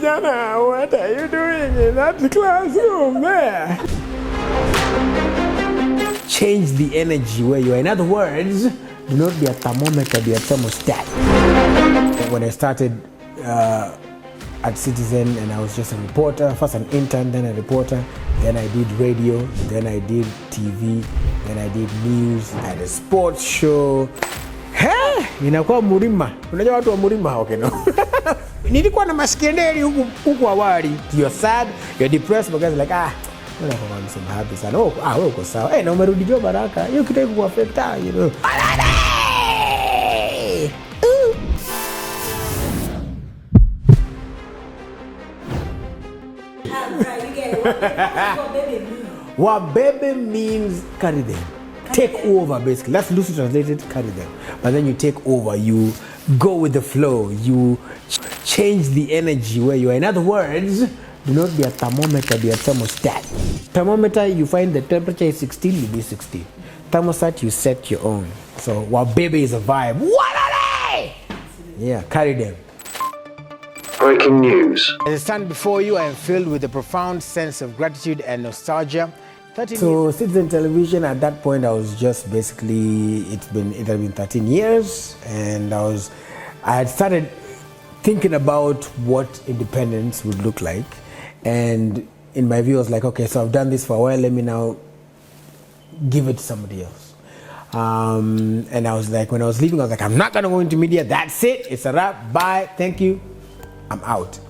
Vijana, what are you doing in that classroom there? Change the energy where you are. In other words, do not be a thermometer, be a thermostat. When I started at Citizen and I was just a reporter, first an intern, then a reporter, then I did radio, then I did TV, then I did news, I had a sports show. Inakuwa Murima. Unajua watu wa Murima okay no. Nilikuwa na maskendeli huku awali. You're sad, you're depressed because like mbona kwa msema happy sana. Wewe uko sawa. Na umerudi jo baraka. Hiyo kitu iko affect you know. Wabebe means carry them. Take over basically. That's loosely translated, carry them. But then you take over, you go with the flow, you change the energy where you are. In other words, do not be a thermometer, be a thermostat. Thermometer, you find the temperature is 16, you be 16. Thermostat, you set your own. So while baby is a vibe, what are they? Yeah, carry them. Breaking news. As I stand before you, I am filled with a profound sense of gratitude and nostalgia. So Citizen Television, at that point, I was just basically, it had been 13 years, and I had started thinking about what independence would look like. And in my view, I was like, okay, so I've done this for a while, let me now give it to somebody else. And I was like, when I was leaving, I was like, I'm not gonna go into media, that's it, it's a wrap, bye, thank you, I'm out.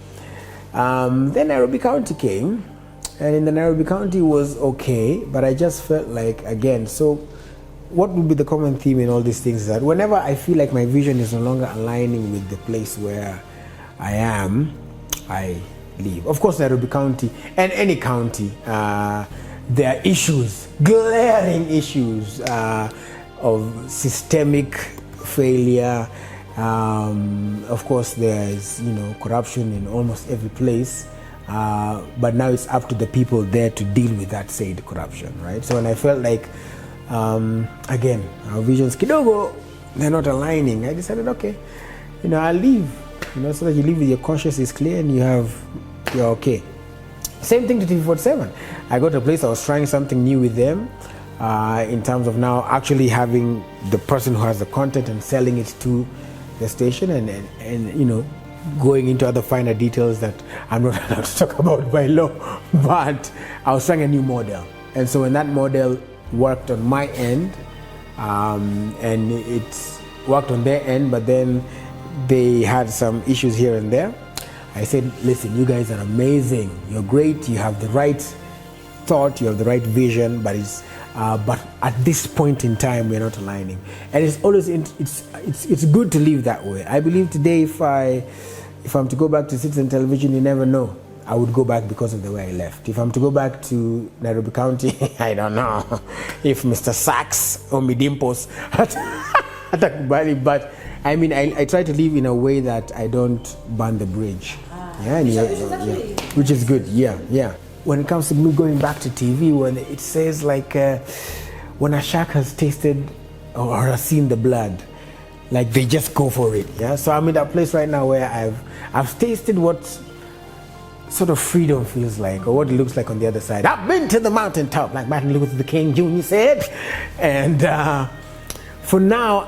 Then Nairobi County came, and in the Nairobi County was okay, but I just felt like, again, so what would be the common theme in all these things is that whenever I feel like my vision is no longer aligning with the place where I am, I leave. Of course, Nairobi County and any county, there are issues, glaring issues of systemic failure. Of course, there is corruption in almost every place. But now it's up to the people there to deal with that said corruption, right? So when I felt like, again, our visions kidogo, they're not aligning, I decided, okay, I'll leave, so that you live with your conscience is clear and you're okay. Same thing to TV47. I got to a place I was trying something new with them, in terms of now actually having the person who has the content and selling it to the station and going into other finer details that I'm not allowed to talk about by law, but I was trying a new model. And so when that model worked on my end, and it worked on their end, but then they had some issues here and there, I said, listen, you guys are amazing, you're great, you have the right thought, you have the right vision, but at this point in time we're not aligning. And it's always it's good to live that way. I believe today if I'm to go back to Citizen Television, you never know, I would go back because of the way I left. If I'm to go back to Nairobi County, I don't know if Mr. Sachs or Midimpos atakubali, but I mean I try to live in a way that I don't burn the bridge. Which is good. Yeah. When it comes to me going back to TV, when it says like when a shark has tasted or has seen the blood, like they just go for it. Yeah. So I'm in that place right now where I've tasted what sort of freedom feels like, or what it looks like on the other side. I've been to the mountaintop, like Martin Luther King Jr. said, and for now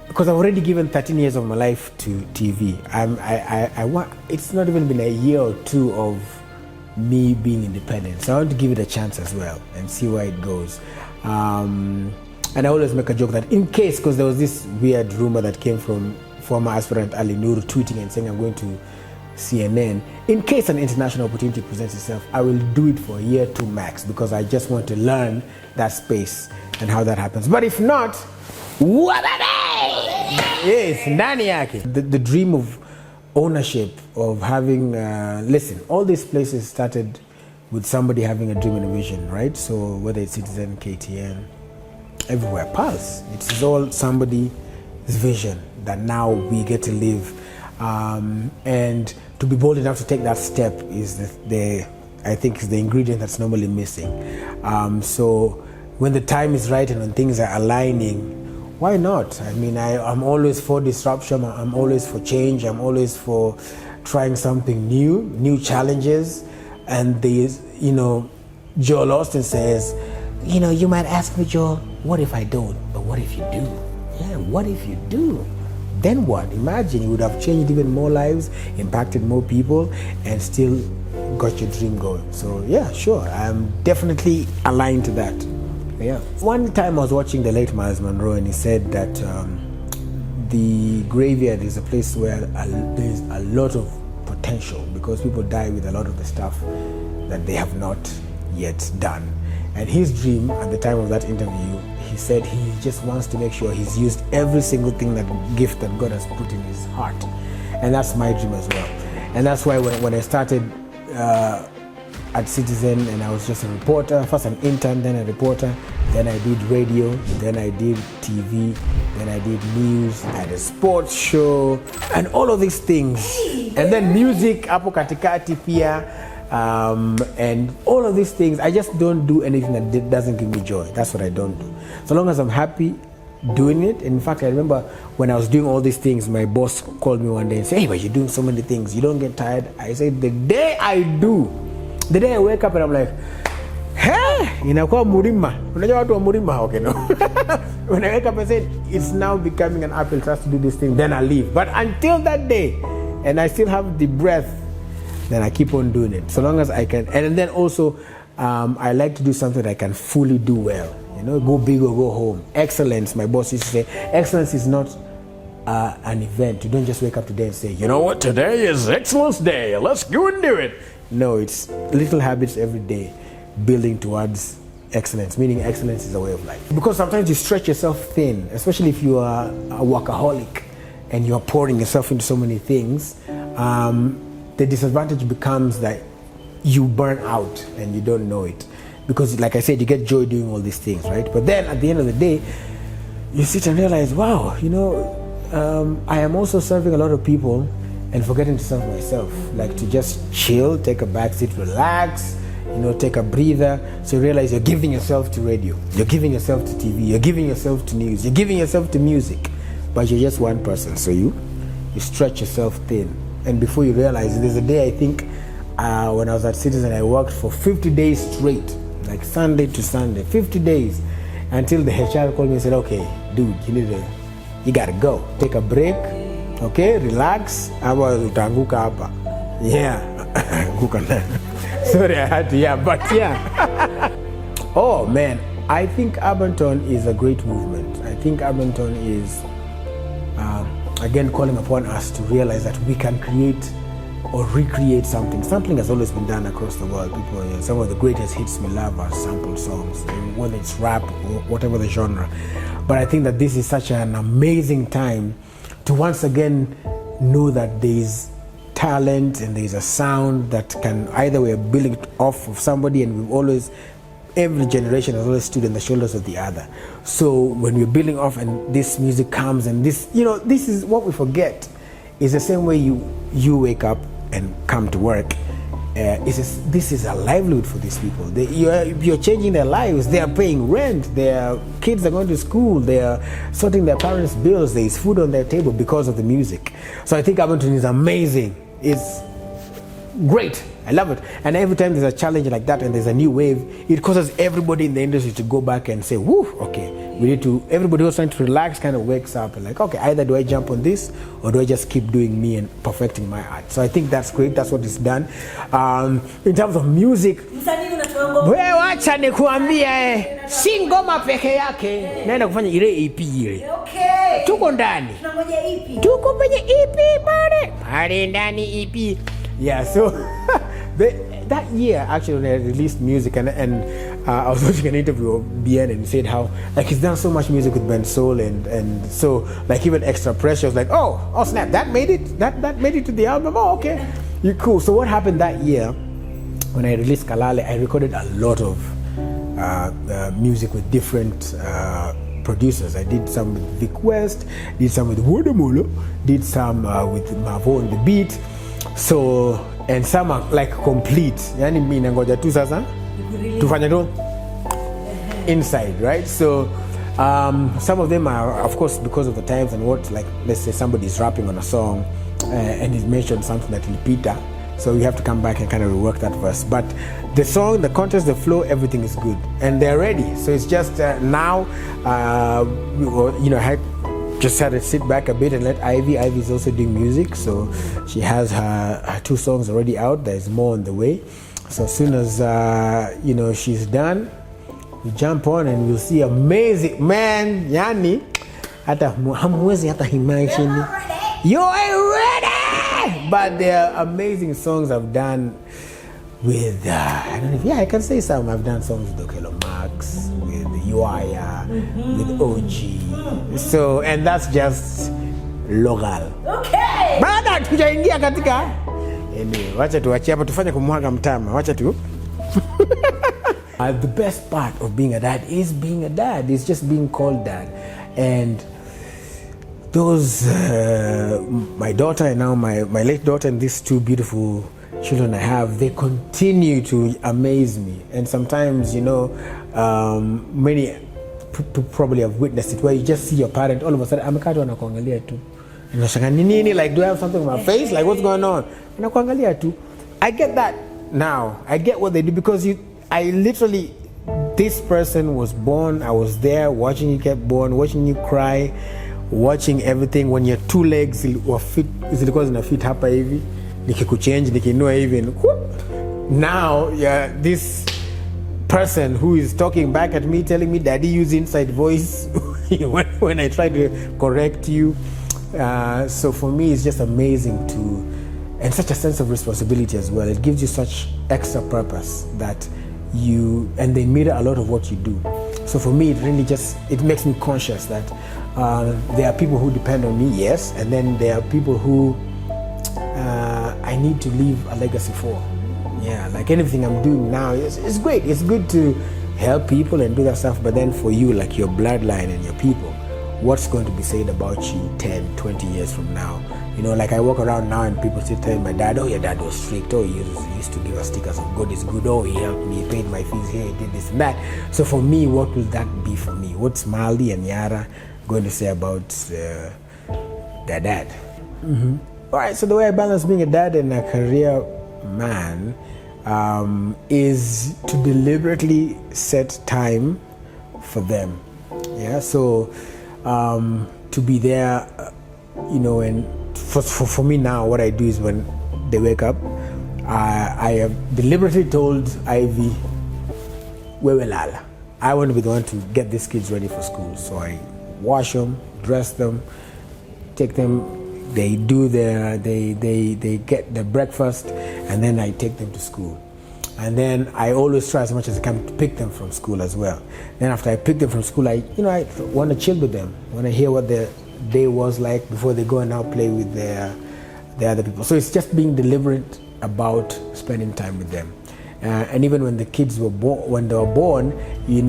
because I've already given 13 years of my life to TV. I want. It's not even been a year or two of me being independent, so I want to give it a chance as well and see where it goes. And I always make a joke that in case, because there was this weird rumor that came from former aspirant Ali Nur tweeting and saying I'm going to CNN, in case an international opportunity presents itself, I will do it for a year, 2 max, because I just want to learn that space and how that happens. But if not, what are they? Yes, ndani yake. The dream of ownership, of having, listen, all these places started with somebody having a dream and a vision, right? So whether it's Citizen, KTN, everywhere, Pulse, it's all somebody's vision that now we get to live. And to be bold enough to take that step is I think is the ingredient that's normally missing. So when the time is right and when things are aligning, why not? I mean, I'm always for disruption, I'm always for change, I'm always for trying something new challenges. And there's, Joel Austin says, you might ask me, Joel, what if I don't? But what if you do? Yeah, what if you do? Then what? Imagine you would have changed even more lives, impacted more people, and still got your dream going. So yeah, sure, I'm definitely aligned to that. Yeah. One time I was watching the late Miles Monroe, and he said that the graveyard is a place where there's a lot of potential, because people die with a lot of the stuff that they have not yet done. And his dream at the time of that interview, he said he just wants to make sure he's used every single thing, that gift that God has put in his heart. And that's my dream as well. And that's why when I started at Citizen, and I was just a reporter, first an intern, then a reporter, then I did radio, then I did TV, then I did news, I had a sports show, and all of these things. And then music, hapo katikati pia. And all of these things, I just don't do anything that doesn't give me joy. That's what I don't do. So long as I'm happy doing it. In fact, I remember when I was doing all these things, my boss called me one day and said, hey, but you're doing so many things, you don't get tired? I said, the day I wake up and I'm like, inakuwa murima. Unajua watu wa murima, okay, no. When I wake up and say, it's now becoming an apple trust to do this thing, then I leave. But until that day, and I still have the breath, then I keep on doing it, so long as I can. And then also, I like to do something that I can fully do well. Go big or go home. Excellence, my boss used to say, excellence is not an event. You don't just wake up today and say, you know what, today is Excellence Day, let's go and do it. No, it's little habits every day building towards excellence, meaning excellence is a way of life. Because sometimes you stretch yourself thin, especially if you are a workaholic and you're pouring yourself into so many things. The disadvantage becomes that you burn out and you don't know it. Because like I said, you get joy doing all these things, right? But then at the end of the day, you sit and realize, wow, I am also serving a lot of people and forgetting to serve myself. Like to just chill, take a back seat, relax, take a breather. So you realize you're giving yourself to radio, you're giving yourself to TV, you're giving yourself to news, you're giving yourself to music, but you're just one person. So you stretch yourself thin. And before you realize, there's a day I think when I was at Citizen, I worked for 50 days straight, like Sunday to Sunday, 50 days, until the HR called me and said, okay, dude, you gotta go. Take a break, okay, relax. Yeah. Sorry, I had to, yeah, but yeah. Oh man, I think Urbanton is a great movement. I think Urbanton is, again, calling upon us to realize that we can create or recreate something. Sampling has always been done across the world. People, some of the greatest hits we love are sample songs, whether it's rap or whatever the genre. But I think that this is such an amazing time to once again know that there's talent and there's a sound that can either we're building off of somebody, and we've always, every generation has always stood on the shoulders of the other. So when we're building off and this music comes and this, this is what we forget. It's the same way you wake up and come to work. This is a livelihood for these people. You're changing their lives. They are paying rent. Their kids are going to school. They are sorting their parents' bills. There is food on their table because of the music. So I think Urbanton is amazing. It's great. I love it. And every time there's a challenge like that and there's a new wave, it causes everybody in the industry to go back and say, woo, okay, we need to, everybody who's trying to relax kind of wakes up and like, okay, either do I jump on this or do I just keep doing me and perfecting my art? So I think that's great. That's what is done. In terms of music, wewe wacha nikuambia si ngoma peke yake, naenda kufanya ile EP ile. Okay. Tuko ndani. Tunangoja EP. Tuko kwenye EP pale ndani EP. Yeah, so that year actually when I released music and I was watching an interview of BN and he said how like he's done so much music with Ben Soul and so like even Extra Pressure was like oh snap, that made it to the album. Oh okay, you cool. So what happened that year when I released Kalale, I recorded a lot of music with different producers. I did some with Vic West, did some with Wodamolo, did some with Mavo on the beat. So and some are like complete. Yani mimi nangoja tu sasa tufanye tu inside, right? So some of them are of course because of the times and what, like let's say somebody's rapping on a song and it mentioned something that Lipita. So we have to come back and kind of rework that verse. But the song, the context, the flow, everything is good, and they're ready. So it's just now, I just had to sit back a bit and let Ivy. Ivy's also doing music, so she has her 2 songs already out. There's more on the way. So as soon as she's done, we jump on and we'll see amazing man. Yani, hata hamwezi hata imagine. You ain't ready, but they're amazing songs I've done with. I don't know. I can say some. I've done songs with Okelo Max, with Uaya, with OG. So, and that's just local. Okay. Baada tujaingia katika. Anyway, wacha tuachie hapa tufanye kumwaga mtama. Wacha tu. The best part of being a dad is being a dad. It's just being called dad, and those my daughter and now my late daughter and these 2 beautiful children I have, they continue to amaze me. And sometimes, many people probably have witnessed it, where you just see your parent all of a sudden, amekata anakuangalia tu. Unashanga nini, like, do I have something on my face? Like, what's going on? Anakuangalia tu. I get that now. I get what they do, because I literally, this person was born, I was there watching you get born, watching you cry, watching everything. When your 2 legs were fit, zilikuwa zina fit hapa hivi, nikikuchange, nikinua hivi, now this person who is talking back at me, telling me, daddy, use inside voice when I try to correct you. So for me, it's just amazing and such a sense of responsibility as well. It gives you such extra purpose that and they mirror a lot of what you do. So for me, it makes me conscious that there are people who depend on me, yes, and then there are people who I need to leave a legacy for. Yeah, like anything I'm doing now, it's great. It's good to help people and do that stuff, but then for you, like your bloodline and your people, what's going to be said about you 10, 20 years from now? Like I walk around now and people still tell my dad, oh, your dad was strict. Oh, he used to give us stickers of God is good. Oh, he helped me, he paid my fees here, he did this and that. So for me, what will that be for me? What's Maldi and Yara going to say about their dad? Mm-hmm. All right, so the way I balance being a dad and a career man is to deliberately set time for them. Yeah, so to be there, and for me now, what I do is when they wake up, I have deliberately told Ivy, Wewelala, I want to be the one to get these kids ready for school. So I wash them, dress them, take them. They do they get their breakfast, and then I take them to school. And then I always try as much as I can to pick them from school as well. Then after I pick them from school, I want to chill with them. I want to hear what their day was like before they go and now play with the other people. So it's just being deliberate about spending time with them. And even when the kids were when they were born, I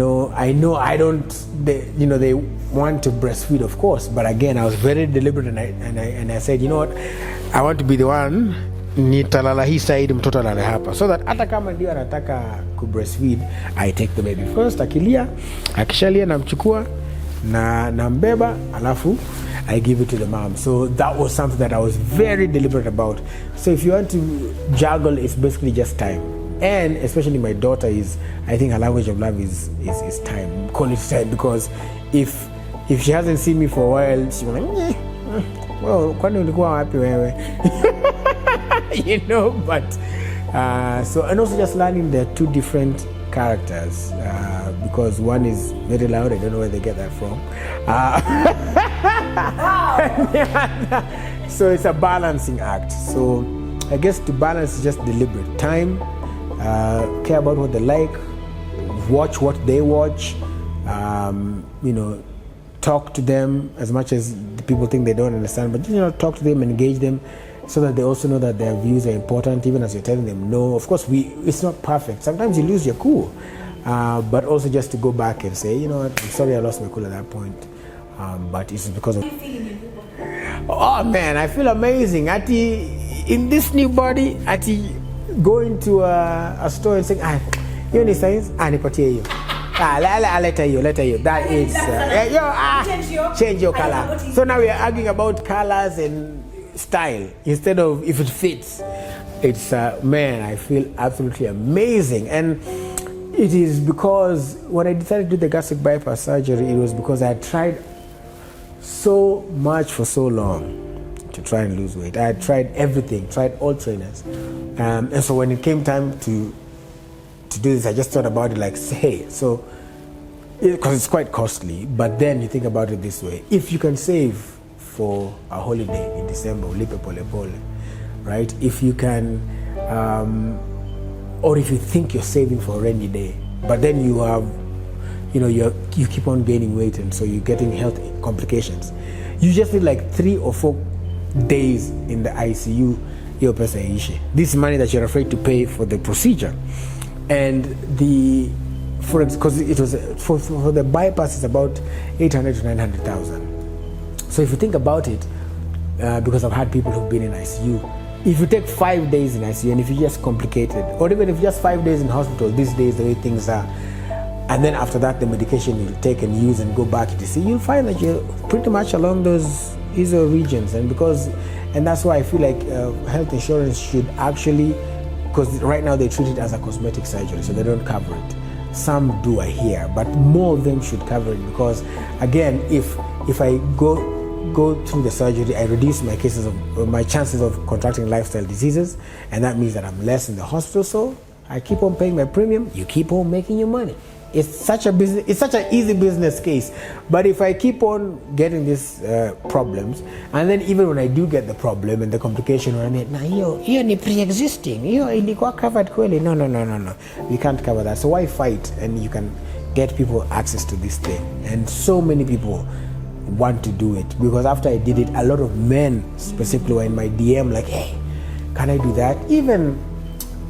know I don't. They want to breastfeed, of course. But again, I was very deliberate, and I said, you know what, I want to be the one. Nitalala hii side, mtoto alale hapa, so that hata kama ndio anataka ku breastfeed, I take the baby first. Akishalia namchukua na nambeba, alafu I give it to the mom. So that was something that I was very deliberate about. So if you want to juggle, it's basically just time. And especially my daughter I think her language of love is time, quality time, because if she hasn't seen me for a while, she's like, well, kwani ulikuwa wapi wewe? But so, and also just learning there are 2 different characters, because one is very loud. I don't know where they get that from. So it's a balancing act. So I guess to balance is just deliberate time, care about what they like, watch what they watch, talk to them as much as the people think they don't understand, but talk to them, engage them, so that they also know that their views are important, even as you're telling them no. Of course, it's not perfect. Sometimes you lose your cool, but also just to go back and say, you know what, I'm sorry I lost my cool at that point, but it's because of. Oh man, I feel amazing. In this new body, going to a store and saying, you need science, nipatie hiyo. Let you. That is change your color. So now we are arguing about colors and style instead of if it fits. It's man, I feel absolutely amazing. And it is because when I decided to do the gastric bypass surgery, it was because I had tried so much for so long to try and lose weight. I had tried everything, tried all trainers. And so when it came time to do this, I just thought about it like, hey, so, because it's quite costly, but then you think about it this way. If you can save for a holiday in December, lipe pole pole, right? If you can, or if you think you're saving for a rainy day, but then you have, you keep on gaining weight, and so you're getting health complications. You just need like 3 or 4 days in the ICU. This money that you're afraid to pay for the procedure, and because it was for the bypass, it's about 800 to 900,000. So if you think about it, because I've had people who've been in ICU. If you take 5 days in ICU, and if you just complicate it, or even if just 5 days in hospital, these days the way things are, and then after that the medication you'll take and use and go back to see, you'll find that you're pretty much along those regions. And that's why I feel like health insurance should actually, because right now they treat it as a cosmetic surgery, so they don't cover it. Some do, I hear, but more of them should cover it, because again, if I go through the surgery, I reduce my chances of contracting lifestyle diseases, and that means that I'm less in the hospital. So I keep on paying my premium, you keep on making your money. It's such an easy business case. But if I keep on getting these problems, and then even when I do get the problem and the complication, when I mean, hiyo ni pre-existing, hiyo ilikuwa covered kweli. No, we can't cover that. So why fight? And you can get people access to this thing, and so many people want to do it, because after I did it, a lot of men specifically were in my DM like, hey, can I do that? Even,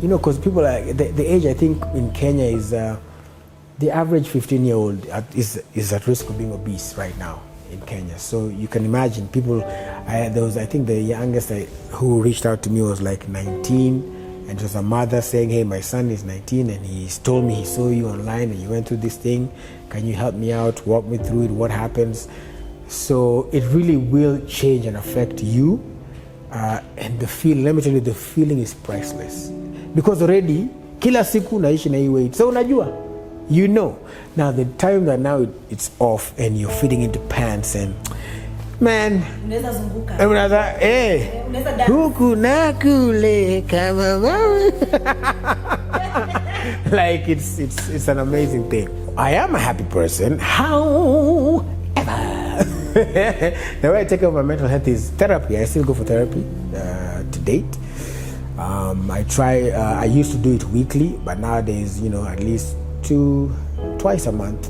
because people are, the age I think in Kenya is the average 15-year-old is at risk of being obese right now in Kenya. So you can imagine people, I think the youngest who reached out to me was like 19, and it was a mother saying, hey, my son is 19 and he's told me he saw you online and you went through this thing, can you help me out, walk me through it, what happens? So it really will change and affect you, and the feeling, let me tell you, the feeling is priceless, because already kila siku naishi na hii weight, so unajua, now the time that now it's off and you're fitting into pants, and man, huku na kule kama mama. Like it's an amazing thing. I am a happy person, however. The way I take care of my mental health is therapy. I still go for therapy to date. I used to do it weekly, but nowadays, at least twice a month,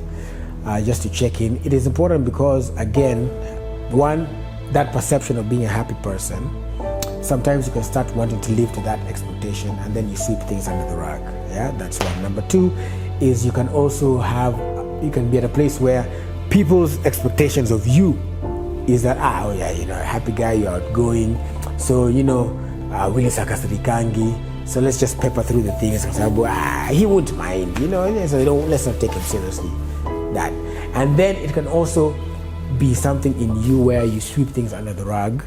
just to check in. It is important because, again, one, that perception of being a happy person, sometimes you can start wanting to live to that expectation, and then you sweep things under the rug. Yeah, that's one. Number two is you can be at a place where people's expectations of you is that, a happy guy, you're outgoing, so, Willis akasirikangi, so let's just pepper through the things, he won't mind, so let's not take him seriously. That. And then it can also be something in you where you sweep things under the rug,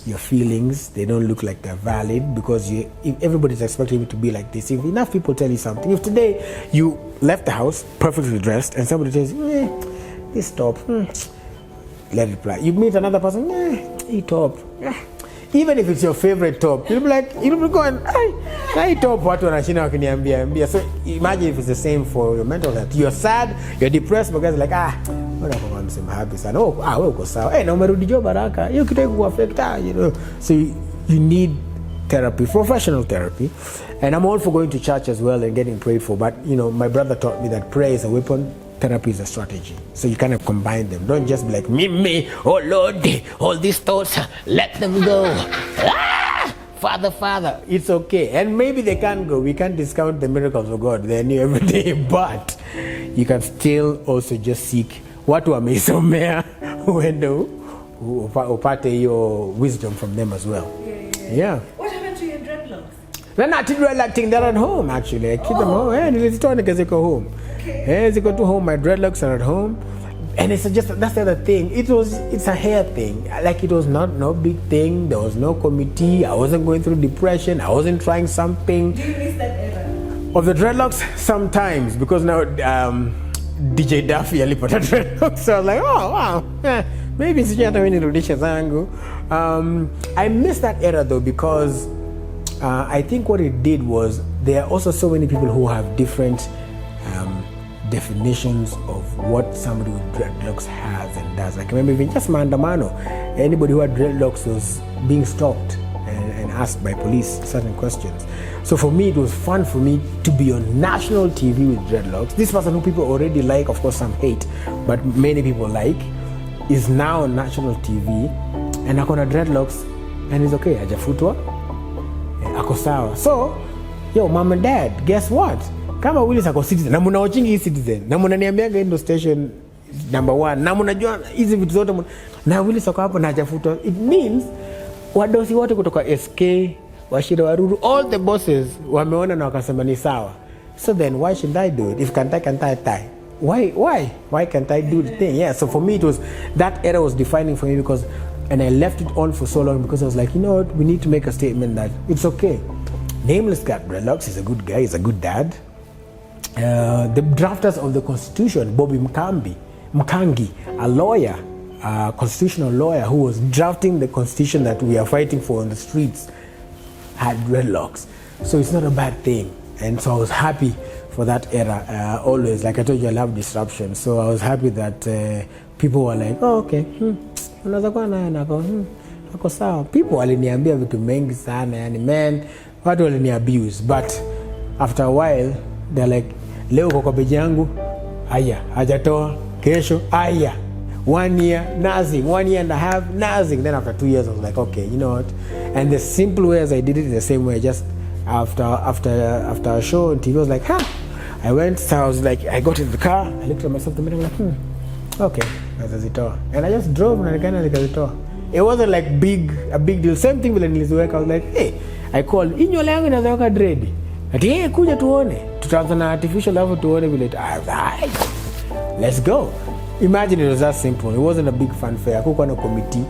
your feelings, they don't look like they're valid, because if everybody's expecting you to be like this. If enough people tell you something, if today you left the house perfectly dressed and somebody tells you, this top, let it fly. You meet another person, he top. Even if it's your favorite top, you'll be going, hey, top, watu wanashinda wakiniambia. So imagine if it's the same for your mental health. You're sad, you're depressed, but guys are like, I'm happy sana. Wewe uko sawa. Na umerudi jo baraka. Hiyo kitu ikuaffect, So you need therapy, professional therapy. And I'm all for going to church as well and getting prayed for. But, my brother taught me that prayer is a weapon, therapy is a strategy. So you kind of combine them. Don't just be like, me, oh Lord, all these thoughts, let them go. Father, it's okay. And maybe they can't go. We can't discount the miracles of God. They're new every day. But you can still also just seek watu wameisomea uende upate your wisdom from them as well. Yeah. What happened to your dreadlocks? They're not dreadlocking, they're at home actually. I keep them home. Nilizitoa nikaziko home. Ziko to home. My dreadlocks are at home. And it's just, that's the other thing. It's a hair thing. Like, it was no big thing. There was no committee. I wasn't going through depression. I wasn't trying something. Do you miss that era? Of the dreadlocks? Sometimes, because now DJ Duffy alipata dreadlocks. So I was like, oh wow, maybe it's just when rudisha zangu. I miss that era though, because I think what it did was, there are also so many people who have different definitions of what somebody with dreadlocks has and does. Like, remember, even just maandamano, anybody who had dreadlocks was being stopped and asked by police certain questions. So for me, it was fun for me to be on national TV with dreadlocks. This person who people already like, of course some hate, but many people like, is now on national TV, and akona dreadlocks, and he's okay, hajafutwa, ako sawa. So, yo, mom and dad, guess what? Kama Willis ako Citizen, na muna watching hii Citizen, na muna niambianga ndo station number 1, na muna jua hizi vitu zote, na Willis ako hapo na hajafutwa. It means wadosi wote kutoka SK, Washira Waruru, all the bosses wameona na wakasema ni sawa. So then why should I do it? If can't I? Why can't I do the thing? Yeah, so for me it was, that era was defining for me, because, and I left it on for so long because I was like, you know what, we need to make a statement that it's okay. Nameless got dreadlocks, he's a good guy, he's a good dad. The drafters of the Constitution, Bobby Mkangi, a lawyer, a constitutional lawyer who was drafting the Constitution that we are fighting for on the streets, had dreadlocks. So it's not a bad thing. And so I was happy for that era. Always, like I told you, I love disruption. So I was happy that people were like, oh, okay, unaweza kuwa naye nako, ako sawa. People waliniambia vitu mengi sana, yani man, watu walini abuse. But after a while, they're like, leo kwa beji yangu, aya, hajatoa, kesho, aya. 1 year, nothing. 1 year and a half, nothing. Then after 2 years, I was like, okay, you know what? And the simple way as I did it is the same way. Just after a show on TV, I was like, I went, so I was like, I got in the car, I looked at myself, I'm like, okay, and I just drove and I kind of like, it wasn't like a big deal. Same thing with nilizoeka. I was like, hey, I called, inywele yangu inaweka dread. Ati, hey, kuja tuone. Tutaanza na artificial level tuone vile. Let's go. Imagine it was that simple. It wasn't a big fanfare. Hakukuwa na committee.